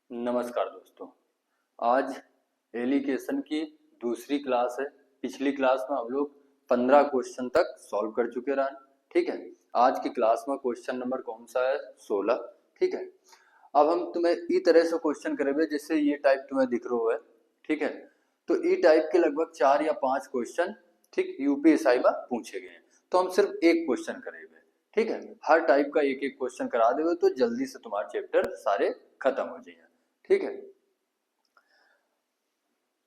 नमस्कार दोस्तों। आज एलिगेशन की दूसरी क्लास है। पिछली क्लास में हम लोग 15 क्वेश्चन तक सॉल्व कर चुके रहे। ठीक है, आज की क्लास में क्वेश्चन नंबर कौन सा है? 16। ठीक है, अब हम तुम्हें ई तरह से क्वेश्चन करेंगे जैसे ये टाइप तुम्हें दिख रहा है। ठीक है, तो ई टाइप के लगभग 4 या 5 क्वेश्चन ठीक यूपीएसआई में पूछे गए हैं, तो हम सिर्फ एक क्वेश्चन करेंगे। ठीक है, हर टाइप का एक एक क्वेश्चन करा देंगे तो जल्दी से तुम्हारे चैप्टर सारे खत्म हो जाएंगे। ठीक है,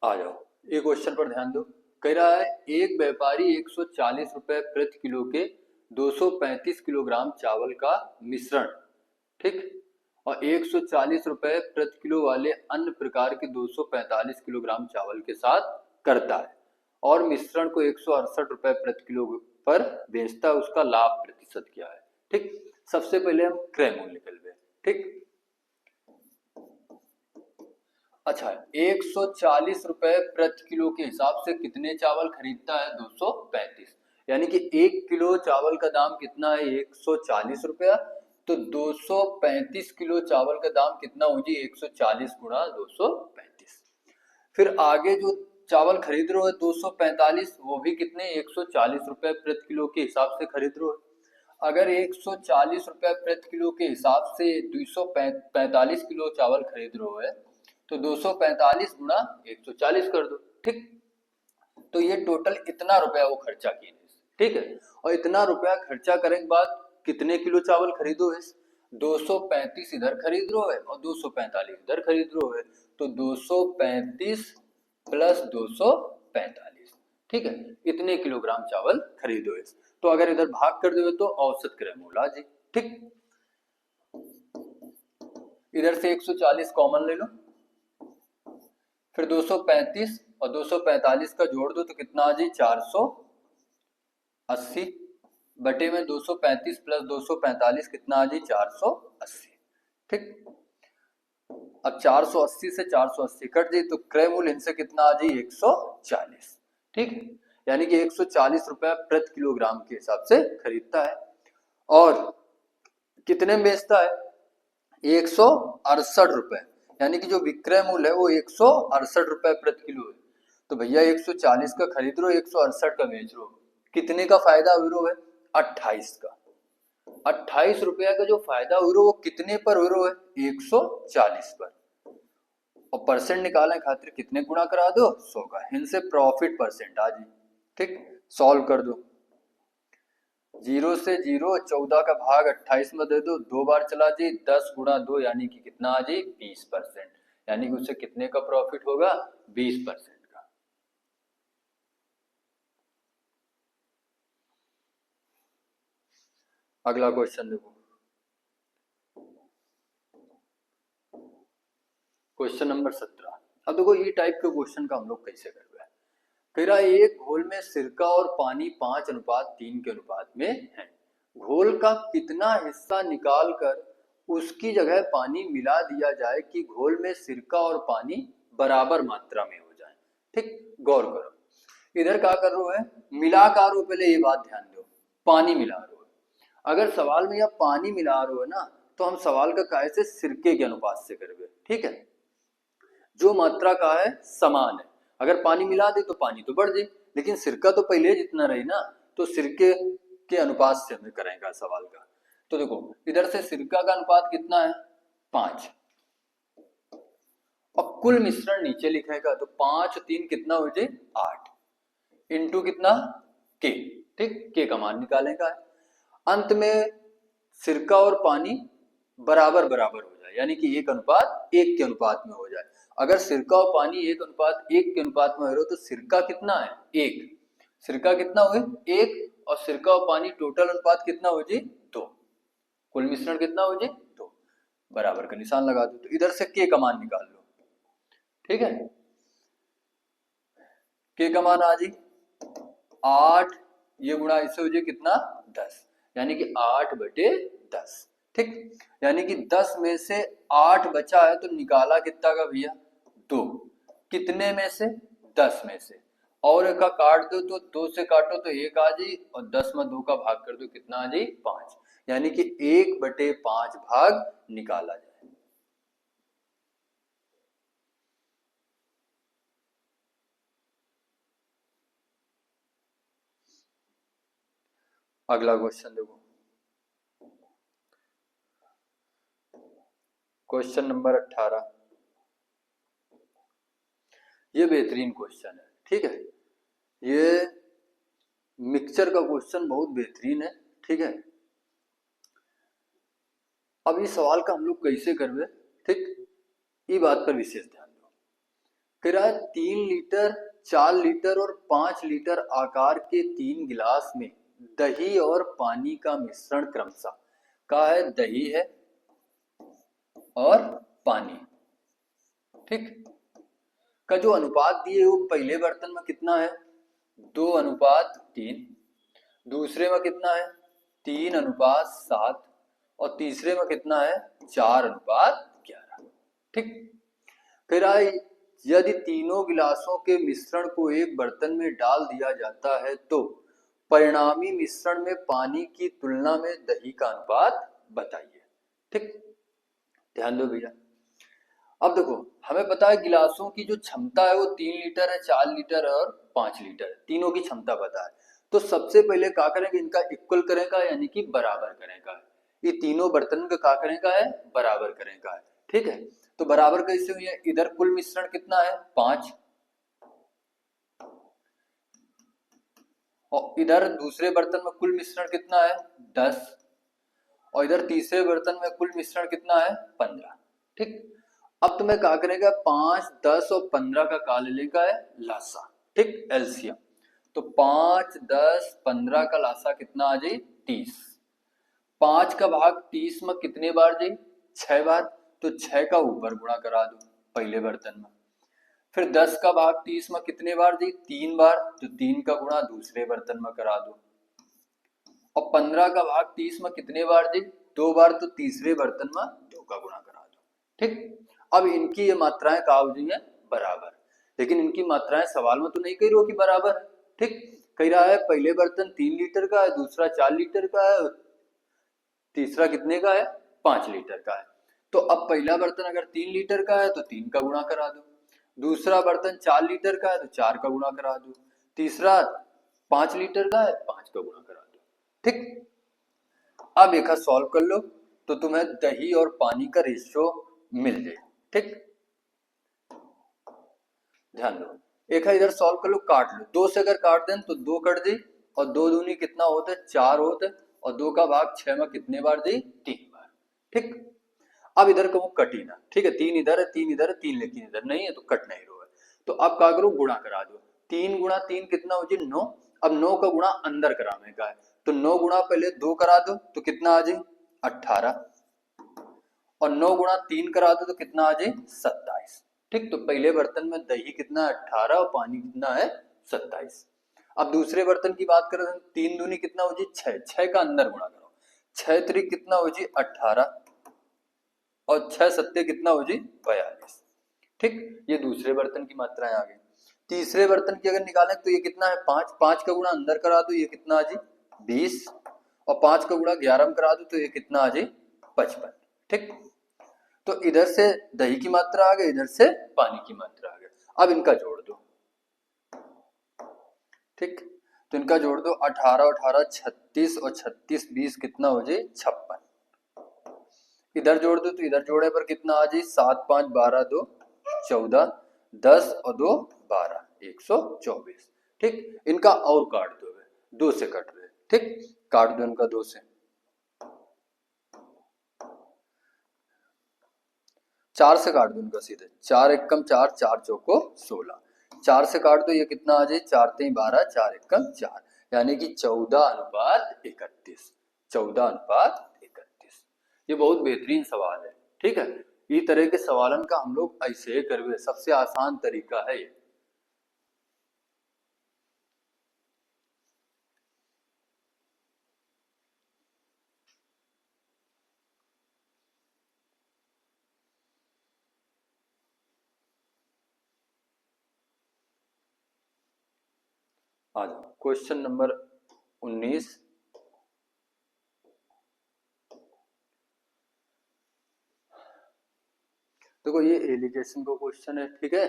आ जाओ ये क्वेश्चन पर ध्यान दो। कह रहा है एक व्यापारी 140 रुपए प्रति किलो के 235 किलोग्राम चावल का मिश्रण, ठीक, और 140 रुपए प्रति किलो वाले अन्य प्रकार के 245 किलोग्राम चावल के साथ करता है और मिश्रण को 168 रुपए प्रति किलो पर बेचता है। उसका लाभ प्रतिशत क्या है? ठीक, सबसे पहले हम क्रय मूल्य निकल गए। ठीक, अच्छा, 140 रुपए प्रति किलो के हिसाब से कितने चावल खरीदता है? 235। यानी कि 1 किलो चावल का दाम कितना है? 140 रुपया। तो 235 किलो चावल का दाम कितना हो जी? 140 गुणा 235। फिर आगे जो चावल खरीद रहे हो 245, वो भी कितने? 140 रुपए प्रति किलो के हिसाब से खरीद रहे हो। अगर 140 रुपए प्रति किलो के हिसाब से 245 किलो चावल खरीद रहे हो तो 245 गुणा 140 कर दो। ठीक, तो ये टोटल इतना रुपया वो खर्चा किए। ठीक है, और इतना रुपया खर्चा करने के बाद कितने किलो चावल खरीदो है? 235 इधर खरीद रो है और 245 इधर खरीद रो है, तो 235 प्लस 245, ठीक है, इतने किलोग्राम चावल खरीदो है। तो अगर इधर भाग कर दो तो औसत क्रय मूल्य आ जी। ठीक, इधर से 140 कॉमन ले लो, फिर 235 और 245 का जोड़ दो तो कितना आ जाए? 480 बटे में 235 प्लस 245 कितना आ जाए? 480। ठीक, अब 480 से 480 कट जाए तो क्रय मूल्य इनसे कितना आ जाए? 140। ठीक, यानी कि 140 रुपया प्रति किलोग्राम के हिसाब से खरीदता है और कितने में बेचता है? 168 रुपए। यानी कि जो विक्रय मूल्य है वो 168 रुपए प्रति किलो है। तो भैया 140 का खरीद रो, 168 का बेच रो, कितने का फायदा हुई रो है? 28 का। 28 रुपया का जो फायदा हुई रो वो कितने पर हुई रो है? 140 पर। और परसेंट निकालने खातिर कितने गुणा करा दो? 100 का। इनसे प्रॉफिट परसेंट आ जी। ठीक, सॉल्व कर दो। 0 से 0, 14 का भाग 28 में दे दो, 2 बार चला जी, 10 गुणा 2 यानी कि कितना आ जी? 20%। यानी कि उससे कितने का प्रॉफिट होगा? 20% का। अगला क्वेश्चन देखो, क्वेश्चन नंबर 17। अब देखो ये टाइप के क्वेश्चन का हम लोग कैसे करते हैं। फिर एक घोल में सिरका और पानी 5:3 के अनुपात में है। घोल का कितना हिस्सा निकाल कर उसकी जगह पानी मिला दिया जाए कि घोल में सिरका और पानी बराबर मात्रा में हो जाए? ठीक, गौर करो, इधर क्या कर रहे हो? मिला का रो, पहले ये बात ध्यान दो, पानी मिला रहे हो। अगर सवाल में यह पानी मिला रहे हो ना तो हम सवाल का काय से सिरके के अनुपात से करेंगे। ठीक है, जो मात्रा का है समान है। अगर पानी मिला दे तो पानी तो बढ़ जाए, लेकिन सिरका तो पहले जितना रही ना, तो सिरके के अनुपात से हमें करेगा सवाल का। तो देखो इधर से सिरका का अनुपात कितना है? 5, और कुल मिश्रण नीचे लिखेगा तो 5 3 कितना हो जाए? 8 इंटू कितना? के। ठीक, के का मान निकालेगा। अंत में सिरका और पानी बराबर बराबर हो जाए, यानी कि 1:1 के अनुपात में हो जाए। अगर सिरका और पानी 1:1 के अनुपात में हो तो सिरका कितना है? 1। सिरका कितना हुए? 1, और सिरका और पानी टोटल अनुपात कितना हो जाए? 2। कुल मिश्रण कितना हो जाए? 2। बराबर का निशान लगा दो, तो इधर से के का मान निकाल लो। ठीक है, के का मान आ जाए 8, ये गुणा इससे हो जाए कितना? 10, यानी कि 8/10। ठीक, यानी कि 10 में से 8 बचा है तो निकाला कितना का भैया? 2। कितने में से? 10 में से। और एक का काट दो तो 2 से काटो तो 1 आ जाए, और 10 में 2 का भाग कर दो कितना आ जाए? 5, यानी कि 1/5 भाग निकाला जाए। अगला क्वेश्चन देखो, क्वेश्चन नंबर 18। ये बेहतरीन क्वेश्चन है, ठीक है। ये मिक्सचर का क्वेश्चन बहुत बेहतरीन है, ठीक है। अब इस सवाल का हम लोग कैसे करवे, ठीक, ये बात पर विशेष ध्यान दो। कह रहा है 3 लीटर, 4 लीटर और 5 लीटर आकार के 3 गिलास में दही और पानी का मिश्रण क्रमशः, का है दही है और पानी, ठीक, का जो अनुपात दिए वो पहले बर्तन में कितना है, 2:3, दूसरे में कितना है 3:7 और तीसरे में कितना है 4:11, ठीक। फिर आई, यदि तीनों गिलासों के मिश्रण को एक बर्तन में डाल दिया जाता है तो परिणामी मिश्रण में पानी की तुलना में दही का अनुपात बताइए, ठीक। ध्यान दो भैया, अब देखो हमें पता है गिलासों की जो क्षमता है वो 3 लीटर है, 4 लीटर है और 5 लीटर है, तीनों की क्षमता पता है। तो सबसे पहले क्या करेंगे, इनका इक्वल करेगा यानी कि बराबर करेगा, ये तीनों बर्तन का क्या करेगा है, बराबर करेगा है, ठीक है। तो बराबर कैसे हुई है, इधर कुल मिश्रण कितना है 5 और इधर दूसरे बर्तन में कुल मिश्रण कितना है 10 और इधर तीसरे बर्तन में कुल मिश्रण कितना है 15, ठीक। अब तुम्हें क्या करेगा, 5, 10 और 15 का का ले लेगा है लासा, ठीक, एलसीएम। तो 5, 10, 15 का लासा कितना आ जाए 30, 5 का भाग 30 में कितने बार जाए 6 बार, तो 6 का ऊपर गुणा करा दो पहले बर्तन में। फिर 10 का भाग 30 में कितने बार जाए 3 बार, तो 3 का गुणा दूसरे बर्तन में करा दो। और 15 का भाग 30 में कितने बार जाए 2 बार, तो तीसरे बर्तन में 2 का गुणा करा दो, ठीक। अब इनकी ये मात्राएं का हो जाए बराबर, लेकिन इनकी मात्राएं सवाल में तो नहीं कह रही हो कि बराबर, ठीक। कह रहा है पहले बर्तन 3 लीटर का है, दूसरा 4 लीटर का है, तीसरा कितने का है 5 लीटर का है। तो अब पहला बर्तन अगर 3 लीटर का है तो 3 का गुणा करा दो, दूसरा बर्तन 4 लीटर का है तो 4 का गुणा करा दो, तीसरा 5 लीटर का है 5 का गुणा करा दो, ठीक। अब एक सॉल्व कर लो तो तुम्हें दही और पानी का रेशियो मिल जाए, ठीक। ध्यान दो, एक इधर सॉल्व कर लो, काट लो, 2 से अगर काट दें तो 2 कट दी और 2 दूनी कितना होता है 4 होता है और 2 का भाग 6 में कितने बार दी 3 बार, ठीक। अब इधर को कटी ना, ठीक है, 3 इधर है 3 इधर है 3 लेकिन इधर नहीं है तो कट नहीं रहा है। तो अब क्या करो, गुणा करा दो, 3 गुणा 3 कितना हो जाए 9, अब 9 का गुणा अंदर कराने का है, तो 9 गुणा पहले 2 करा दो तो कितना आ जाए 18 और 9 गुणा 3 करा दो तो कितना आ जाए 27, ठीक। तो पहले बर्तन में दही कितना 18 और पानी कितना है 27। अब दूसरे बर्तन की बात करें, 3 दूनी कितना हो जाए 6, 6 का अंदर गुणा करो, 6 त्रिक कितना हो जाए 18 और 6 सत्ते कितना हो जाए 42, ठीक। ये दूसरे बर्तन की मात्राएं आ गई। तीसरे बर्तन की अगर निकालें तो ये कितना है 5, 5 का गुणा अंदर करा दो ये कितना आ जाए 20 और 5 का गुणा 11 में करा दो तो ये कितना आ जाए 55, ठीक। तो इधर से दही की मात्रा आ गई, इधर से पानी की मात्रा आ गई। अब इनका जोड़ दो, ठीक। तो इनका जोड़ दो 18 18 36 और 36 20 कितना हो जाए 56, इधर जोड़ दो तो इधर जोड़े पर कितना आ जाए 7 5 12 2 14 10 और 2 12 124, ठीक। इनका और काट दो, 2 से कट रहे, ठीक, काट दो इनका 2 से, 4 से काट दो इनका सीधे, 4 एकम 4 4 चौको 16, 4 से काट दो ये कितना आ जाए 4 3 12 4 एकम 4 यानी कि 14:31, 14:31। ये बहुत बेहतरीन सवाल है, ठीक है। ये तरह के सवालन का हम लोग ऐसे ही करवे, सबसे आसान तरीका है ये। आ जाओ क्वेश्चन नंबर 19। देखो ये एलिगेशन का क्वेश्चन है, ठीक है,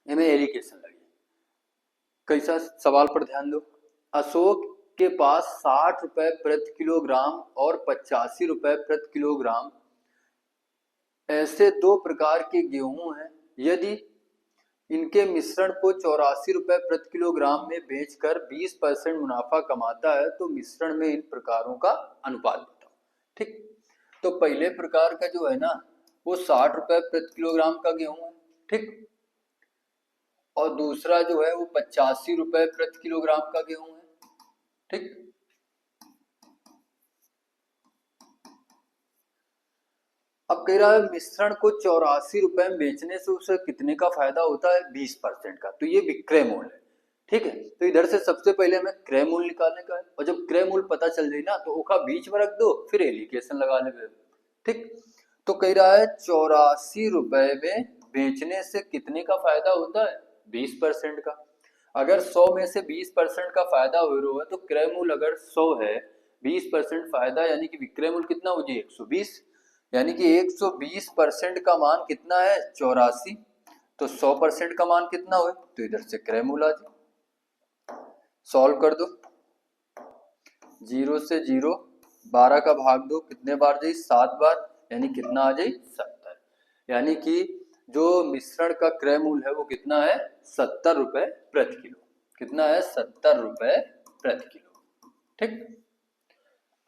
इनमें एलिगेशन लगी। कैसा सवाल पर ध्यान दो, अशोक के पास 60 रुपए प्रति किलोग्राम और 85 रुपए प्रति किलोग्राम ऐसे दो प्रकार के गेहूं हैं। यदि इनके मिश्रण को 84 रुपए प्रति किलोग्राम में बेचकर 20% मुनाफा कमाता है तो मिश्रण में इन प्रकारों का अनुपात बताओ। ठीक, तो पहले प्रकार का जो है ना वो 60 रुपए प्रति किलोग्राम का गेहूं है। ठीक, और दूसरा जो है वो 85 रुपए प्रति किलोग्राम का गेहूं है। ठीक, अब कह रहा है मिश्रण को 84 रुपए में बेचने से उसे कितने का फायदा होता है? 20% का। तो ये विक्रय मूल्य है। ठीक है, तो इधर से सबसे पहले हमें क्रय मूल्य निकालने का है, और जब क्रय मूल्य पता चल जाए ना तो ओखा बीच में रख दो, फिर एलिकेशन लगा ले। ठीक, तो कह रहा है 84 रुपए में बेचने से कितने का फायदा होता है? 20% का। अगर 100 में से 20% का फायदा हो रहा है तो क्रय मूल्य अगर 100 है, 20% फायदा यानी कि विक्रय मूल्य कितना हो जाए? 120, यानी कि 120% का मान कितना है? 84। तो 100% का मान कितना हो? तो इधर से क्रय मूल्य आ जाए। सॉल्व कर दो, 0 से 0, 12 का भाग दो, कितने बार जाए? 7 बार, यानी कितना आ जाए? 70। यानी कि जो मिश्रण का क्रय मूल्य है वो कितना है? 70 रुपए प्रति किलो। कितना है? 70 रुपए प्रति किलो। ठीक,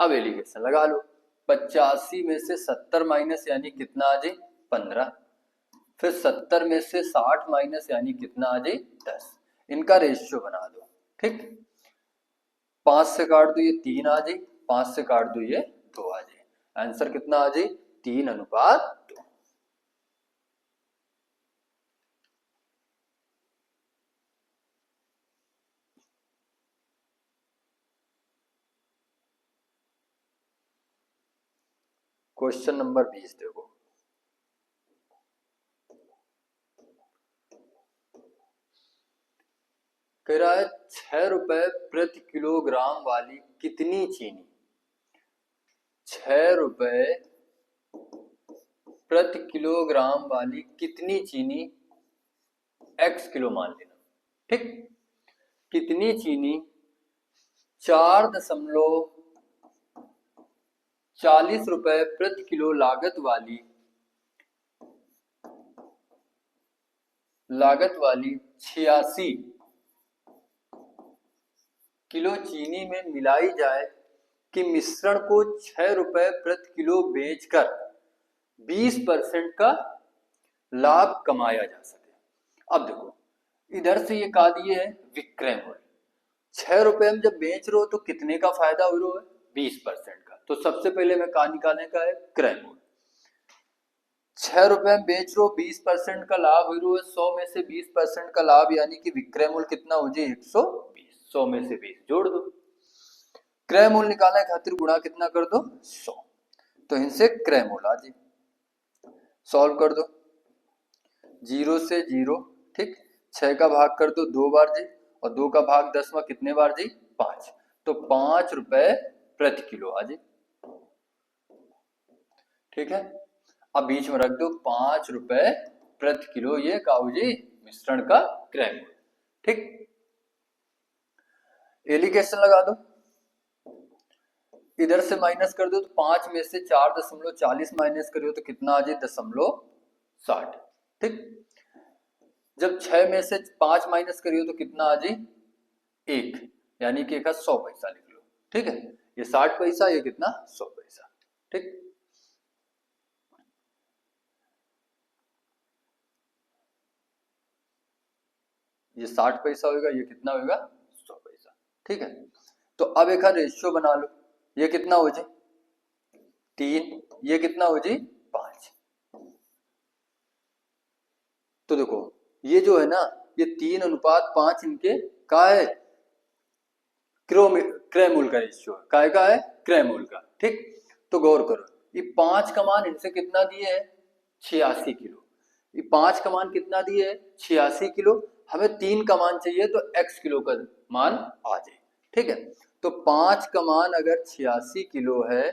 अब एलिगेशन लगा लो। 85 में से 70 माइनस यानी कितना आ जाए? 15। फिर 70 में से 60 माइनस यानी कितना आ जाए? 10। इनका रेशियो बना दो। ठीक, 5 से काट दो ये 3 आ जाए, 5 से काट दो ये 2 आ जाए। आंसर कितना आ जाए? 3:2। क्वेश्चन नंबर 20 देखो, कह रहा है 6 रुपए प्रति किलोग्राम वाली कितनी चीनी, 6 रुपए प्रति किलोग्राम वाली कितनी चीनी x किलो मान लेना। ठीक, कितनी चीनी 4.40 रुपए प्रति किलो लागत वाली 86 किलो चीनी में मिलाई जाए कि मिश्रण को 6 रुपए प्रति किलो बेचकर 20% का लाभ कमाया जा सके। अब देखो इधर से ये कहा दिए है विक्रय मूल्य, 6 रुपए में जब बेच रहे हो तो कितने का फायदा हो रहा है? 20% का। तो सबसे पहले मैं कहा निकालने का है? क्रय मूल्य। 6 रुपए में बेच रहे हो, 20% का लाभ हो रहा है, 100 में से 20% का लाभ यानी कि विक्रय मूल्य कितना हो जाए? 120। 100 में से 20 जोड़ दो, क्रय मूल्य निकालने खातिर गुणा कितना कर दो? 100। तो इनसे क्रय मूल्य आ जाए। सॉल्व कर दो, 0 से 0। ठीक, 6 का भाग कर दो 2 बार जी, और 2 का भाग 10 में कितने बार जी? 5। तो 5 रुपए प्रति किलो आ जाए। ठीक है, अब बीच में रख दो 5 रुपए प्रति किलो, ये काऊ जी मिश्रण का क्रय मूल्य। ठीक, एलिगेशन लगा दो, इधर से माइनस कर दो तो 5 में से 4.40 माइनस करियो तो कितना आ जाए? 0.60। ठीक, जब 6 में से 5 माइनस करियो तो कितना आ जाए? 1, यानी कि 100 पैसा लिख लो। ठीक है, ये 60 पैसा, ये कितना? 100 पैसा। ठीक, ये 60 पैसा होगा, ये कितना होगा? 100 पैसा। ठीक है, तो अब एक रेशियो बना लो, ये कितना हो जाए? 3, ये कितना हो जाए? 5। तो देखो ये जो है ना ये 3:5 इनके का है? क्रय मूल्य का रेशियो काय का है? क्रय मूल्य का। ठीक, तो गौर करो ये 5 का मान इनसे कितना दिए है? 86 किलो। ये 5 का मान कितना दिए है? 86 किलो। हमें 3 का मान चाहिए तो x किलो का मान आ जाए। ठीक है, तो 5 का मान अगर 86 किलो है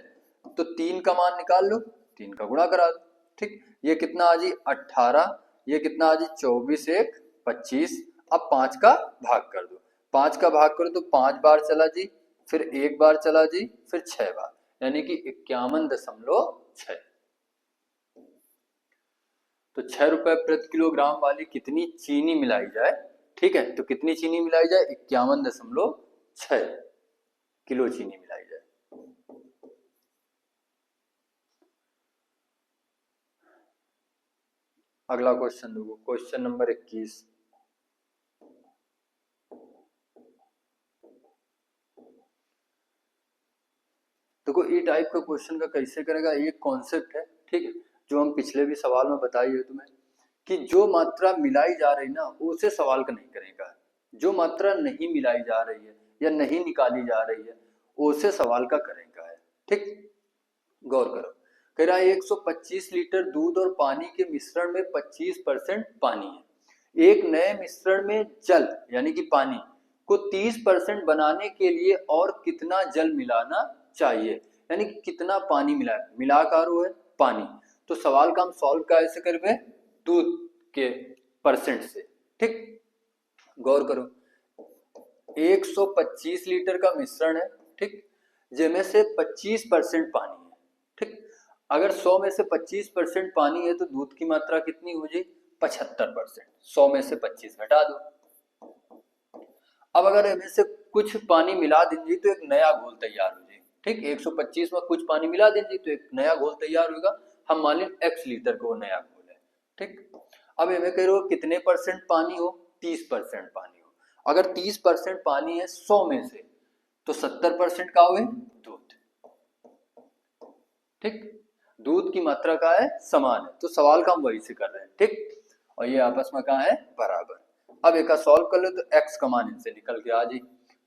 तो 3 का मान निकाल लो, 3 का गुणा करा दो। ठीक, ये कितना आ जाए? 18, ये कितना आ जाए? 24 1 25। अब 5 का भाग कर दो, 5 का भाग करो तो 5 बार चला जी, फिर एक बार चला जी, फिर 6 बार, यानी कि 51.6। तो 6 रुपए प्रति किलोग्राम वाली कितनी चीनी मिलाई जाए? ठीक है, तो कितनी चीनी मिलाई जाए? 51.6 किलो चीनी मिलाई जाए। अगला क्वेश्चन देखो, क्वेश्चन नंबर 21। देखो ई टाइप का क्वेश्चन का कैसे करेगा, एक कॉन्सेप्ट है, ठीक है, जो हम पिछले भी सवाल में बताई है तुम्हें, कि जो मात्रा मिलाई जा रही ना उसे सवाल का नहीं करेगा, जो मात्रा नहीं मिलाई जा रही है या नहीं निकाली जा रही है उसे सवाल का करेगा है। ठीक, गौर करो, कह रहा है 125 लीटर दूध और पानी के मिश्रण में 25% पानी है। एक नए मिश्रण में जल यानी कि पानी को 30% बनाने के लिए और कितना जल मिलाना चाहिए, यानी कि कितना पानी मिलाकर है पानी। तो सवाल का हम सॉल्व कैसे करेंगे? दूध के परसेंट से। ठीक, गौर करो, 125 लीटर का मिश्रण है, ठीक, जिसमें से 25% पानी है। ठीक, अगर 100 में से 25% पानी है तो दूध की मात्रा कितनी हो जाए? 75%। 100 में से 25 घटा दो। अब अगर इनमें से कुछ पानी मिला देंगे तो एक नया घोल तैयार हो जाए। ठीक, 125 में कुछ पानी मिला देंगे तो एक नया घोल तैयार होगा। हम मान लें x लीटर का वो नया घोल है। ठीक, अब इनमें कह रहे हो कितने परसेंट पानी हो? 30% पानी हो। अगर 30% पानी है 100 में से, तो 70% का हुए दूध। ठीक, दूध की मात्रा का है समान है, तो सवाल का हम वही से कर रहे हैं। ठीक, और ये आपस में कहा है बराबर। अब एक सॉल्व कर लो तो x का मान इनसे निकल के आ जाए,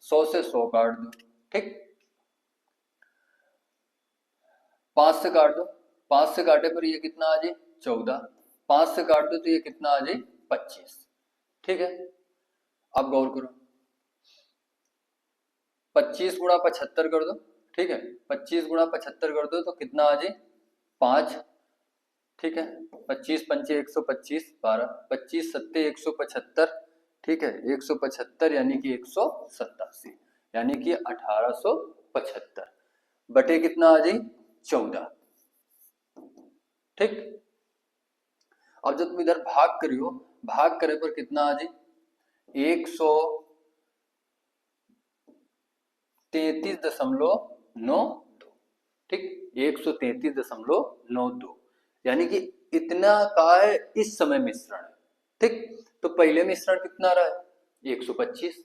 100 से 100 काट दो। ठीक, 5 से काट दो, 5 से काटे पर ये कितना आ जाए? 14। 5 से काट दो तो ये कितना आ जाए? 25। ठीक है, अब गौर करो, 25 गुणा 75 कर दो। ठीक है, 25 गुणा 75 कर दो तो कितना आ जाए? 5। ठीक है, 25 पंचे 125, 12, 25 सत्ते 175। ठीक है, 175 यानी कि 187, यानी कि 1875 बटे कितना आ जाए? 14। ठीक, अब जब तुम इधर भाग करियो, भाग करे पर कितना आ जाए? 133.92। ठीक, 133.92, यानी कि इतना का है इस समय मिश्रण है। ठीक, तो पहले मिश्रण कितना रहा है? 125।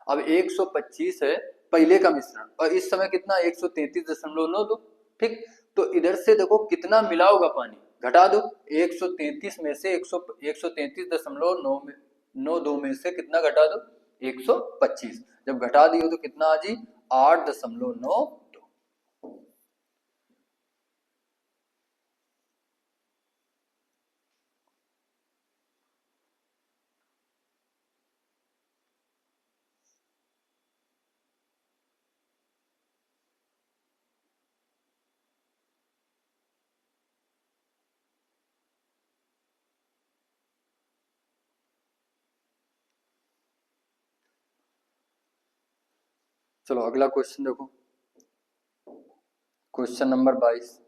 अब 125 है पहले का मिश्रण और इस समय कितना? 133.92। ठीक, तो इधर से देखो कितना मिला होगा पानी, घटा दो। 133 में से 133.92 में से कितना घटा दो? 125। जब घटा दियो तो कितना आ जी? 8.92। चलो अगला क्वेश्चन देखो, क्वेश्चन नंबर 22।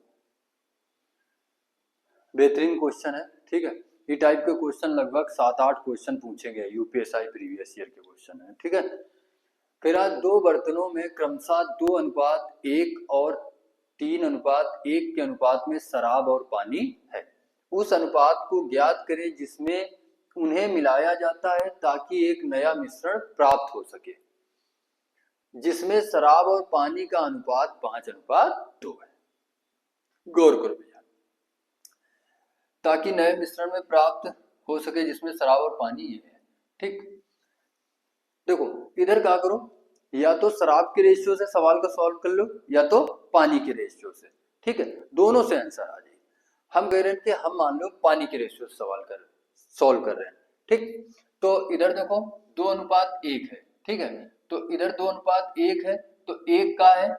बेहतरीन क्वेश्चन है। ठीक है, ये टाइप के क्वेश्चन लगभग 7-8 क्वेश्चन पूछे गए, यूपीएसआई प्रीवियस ईयर के क्वेश्चन है। ठीक है, फिर आज दो बर्तनों में क्रमशः 2:1 और 3:1 के अनुपात में शराब और पानी है। उस अनुपात को ज्ञात करें जिसमें उन्हें मिलाया जाता है ताकि एक नया मिश्रण प्राप्त हो सके, जिसमें शराब और पानी का अनुपात 5:2 है। गौर करो भैया, ताकि नए मिश्रण में प्राप्त हो सके जिसमें शराब और पानी ये है। ठीक, देखो इधर क्या करो, या तो शराब के रेशियो से सवाल को सॉल्व कर लो या तो पानी के रेशियो से। ठीक है, दोनों से आंसर आ जाए। हम कह रहे हैं कि हम मान लो पानी के रेशियो से सॉल्व कर रहे हैं। ठीक, तो इधर देखो 2:1 है। ठीक है, तो इधर 2:1 है, तो 1 का है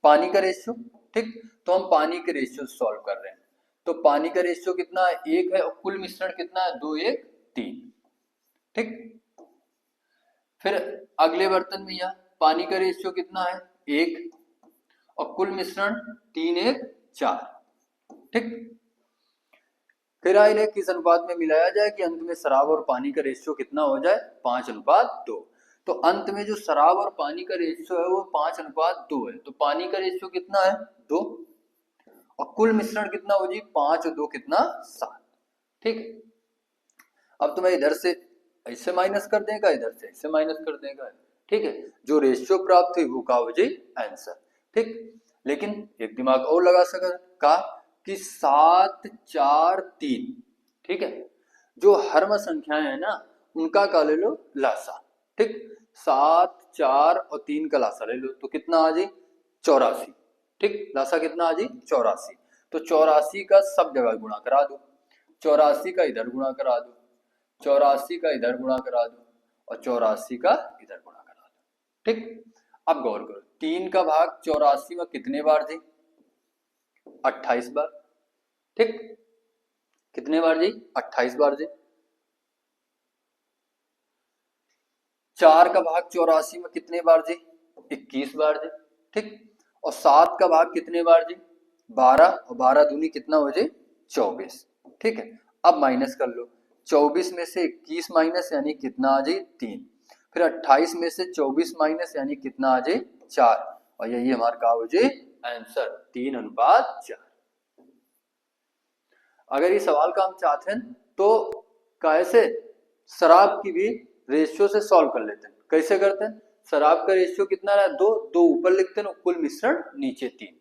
पानी का रेशियो। ठीक, तो हम पानी के रेशियो से सॉल्व कर रहे हैं, तो पानी का रेशियो कितना है? 1 है, और कुल मिश्रण कितना है? 2, 1, 3। ठीक, फिर अगले बर्तन में यहाँ पानी का रेशियो कितना है 1 और कुल मिश्रण 3 1 4। ठीक, फिर इन्हें किस अनुपात में मिलाया जाए कि अंत में शराब और पानी का रेशियो कितना हो जाए 5:2। तो अंत में जो शराब और पानी का रेशियो है वो 5:2 है। तो पानी का रेशियो कितना है 2 और कुल मिश्रण कितना हो जी 5 और 2 कितना 7। ठीक है, अब तुम्हें इधर से ऐसे माइनस कर देगा, इधर से ऐसे माइनस कर देगा। ठीक है, जो रेशियो प्राप्त हुई वो का हो जाए आंसर। ठीक, लेकिन एक दिमाग और लगा सका का कि 7 4 3। ठीक है, जो हर्म संख्याएं है ना उनका का ले लो लासा। ठीक, 7 4 और 3 का लासा ले लो तो कितना आ जाए 84। ठीक, लासा कितना आ जाए 84। तो 84 का सब जगह गुणा करा दो, 84 का इधर गुणा करा दो, 84 का इधर गुणा करा दो और 84 का इधर गुणा करा दो। ठीक, अब गौर करो 3 का भाग 84 में कितने बार जी 28 बार। ठीक, कितने बार जी 28 बार जी। 4 का भाग 84 में कितने बार जी 21 बार जी। ठीक, और 7 का भाग कितने बार जी 12 और 12 दूनी कितना हो जाए 24। ठीक है, अब माइनस कर लो 24 में से 21 माइनस यानी कितना आ जाए 3, फिर 28 में से 24 माइनस यानी कितना आ जाए 4 और यही हमारा का हो जाए आंसर 3:4। अगर ये सवाल का हम चाहते हैं तो कैसे शराब की भी रेशियो से सॉल्व कर लेते हैं। कैसे करते हैं, शराब का रेशियो कितना रहा 2, 2 ऊपर लिखते हैं, कुल मिश्रण नीचे 3।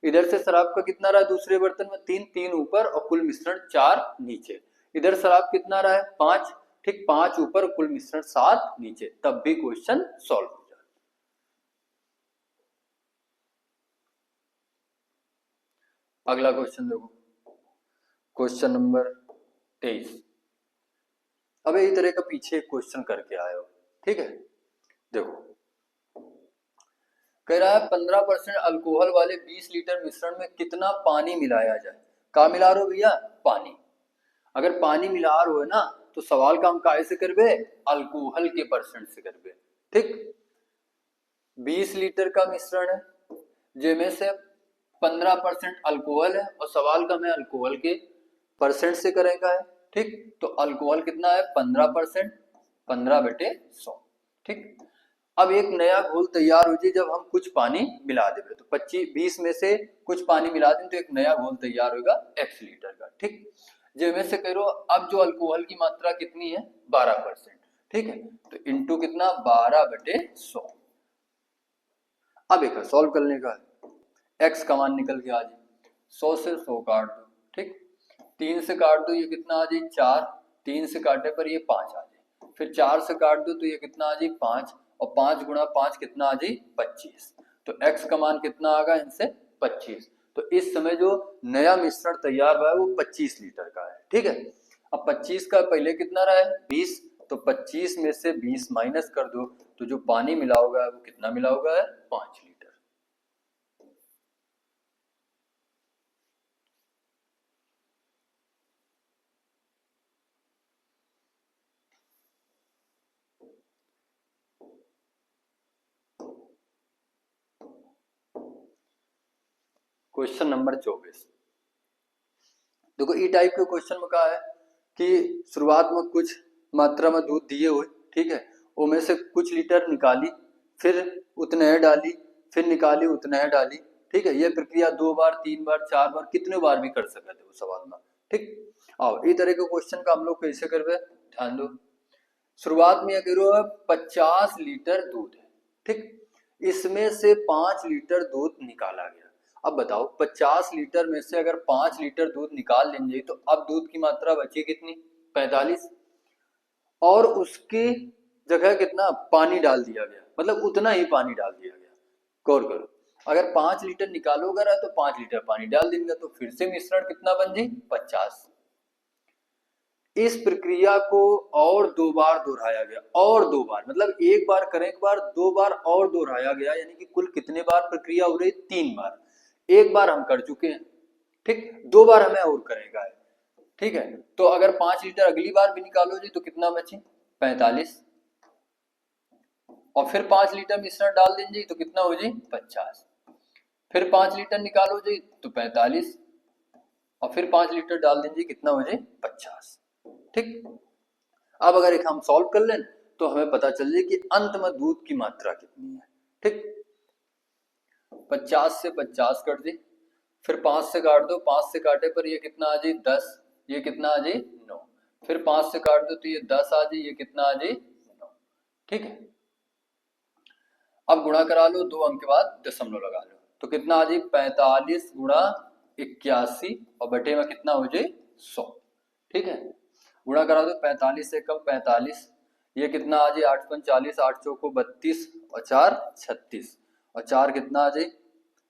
इधर से शराब का कितना रहा दूसरे बर्तन में 3, 3 ऊपर और कुल मिश्रण 4 नीचे। इधर शराब कितना रहा है 5। ठीक, 5 ऊपर कुल मिश्रण 7 नीचे, तब भी क्वेश्चन सॉल्व हो जाए। अगला क्वेश्चन देखो, क्वेश्चन नंबर 23। अब इस तरह का पीछे एक क्वेश्चन करके आए हो। ठीक है, देखो कह रहा है 15% अल्कोहल वाले 20 लीटर मिश्रण में कितना पानी मिलाया जाए। का मिला रहे हो भैया पानी। अगर पानी मिला रहे हो ना तो सवाल का हम काहे से करबे अल्कोहल के परसेंट से करबे। ठीक, 20 लीटर का मिश्रण है जिसमें से 15% अल्कोहल है और सवाल का मैं अल्कोहल के परसेंट से करेगा है। ठीक, तो अल्कोहल कितना है 15%, 15/100। ठीक, अब एक नया घोल तैयार हो जाए जब हम कुछ पानी मिला देंगे तो 20 में से कुछ पानी मिला दें तो एक नया घोल तैयार होगा x लीटर का। ठीक, जिसमें से कह रो अब जो अल्कोहल की मात्रा कितनी है 12%। ठीक है, तो इंटू कितना 12/100। अब एक सॉल्व करने का है, x का मान निकल के आ जाए 100 से 100 काट दो। ठीक, 3 से काट दो ये कितना आ जाए 4, 3 से काटे पर ये 5 आ जाए, फिर 4 से काट दो तो ये कितना आ जाए 5 और 5 गुणा 5 कितना आ जाए 25। तो x का मान कितना आएगा इनसे 25। तो इस समय जो नया मिश्रण तैयार हुआ है वो 25 लीटर का है। ठीक है, अब 25 का पहले कितना रहा है 20, तो 25 में से 20 माइनस कर दो तो जो पानी मिला होगा वो कितना मिला होगा 5 लीटर। Question number 24। देखो ई टाइप के क्वेश्चन में कहा है कि शुरुआत में कुछ मात्रा में दूध दिए हुए, ठीक है, उनमें से कुछ लीटर निकाली, फिर उतने डाली, फिर निकाली उतने डाली। ठीक है, ये प्रक्रिया 2 बार 3 बार 4 बार कितने बार भी कर सकते हो सवाल में। ठीक, आओ इस तरह के क्वेश्चन का हम लोग कैसे करवे ध्यान दो। शुरुआत में अगर 50 लीटर दूध है, ठीक, इसमें से 5 लीटर दूध निकाला गया। अब बताओ 50 लीटर में से अगर 5 लीटर दूध निकाल लेंगे तो अब दूध की मात्रा बची कितनी 45, और उसकी जगह कितना पानी डाल दिया गया, मतलब उतना ही पानी डाल दिया गया। गौर करो, अगर 5 लीटर निकालोगे ना तो 5 लीटर पानी डाल देंगे तो फिर से मिश्रण कितना बन जाए 50। इस प्रक्रिया को और 2 बार दोहराया गया, और 2 बार मतलब एक बार करें एक बार 2 बार और दोहराया गया, यानी कि कुल कितने बार प्रक्रिया हो रही 3 बार। एक बार हम कर चुके हैं, ठीक, 2 बार हमें और करेगा है। ठीक है, तो अगर 5 लीटर अगली बार भी निकालोगे तो कितना बचे 45। और फिर 5 लीटर मिश्रण डाल देंगे तो कितना हो जाए 50, फिर 5 लीटर निकालो जी तो 45, और फिर 5 लीटर डाल देंगे कितना हो जाए 50। ठीक, अब अगर एक हम सॉल्व कर लें तो हमें पता चल जाए कि अंत में दूध की मात्रा कितनी है। ठीक, 50 से 50 कट दी, फिर 5 से काट दो, 5 से काटे पर ये कितना आ जाए 10, ये कितना आ जाए 9, फिर 5 से काट दो तो ये 10 आ जाए, ये कितना आ जाए 9। ठीक है, अब गुणा करा लो, 2 अंक के बाद दशमलव लगा लो तो कितना आ जाए 45 गुणा 81 और बटे में कितना हो जाए 100। ठीक है, गुणा करा दो, 45 से कम 45, ये कितना आ जाए 8 45, 8 चौको 32 और 4 36 और 4 कितना आ जाए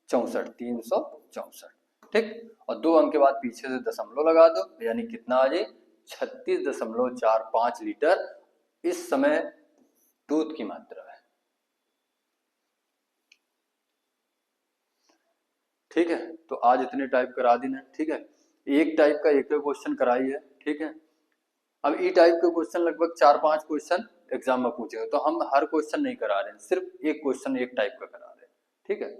64, 364। ठीक, और 2 अंक के बाद पीछे से दशमलव लगा दो यानी कितना आ जाए 36.45 लीटर इस समय दूध की मात्रा है। ठीक है, तो आज इतने टाइप करा देना। ठीक है, एक टाइप का एक क्वेश्चन कराई है। ठीक है, अब ई टाइप के क्वेश्चन लगभग 4-5 क्वेश्चन एग्जाम में पूछेगा, तो हम हर क्वेश्चन नहीं करा रहे हैं, सिर्फ एक क्वेश्चन एक टाइप का करा रहे हैं। ठीक है,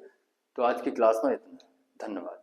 तो आज की क्लास में इतना, धन्यवाद।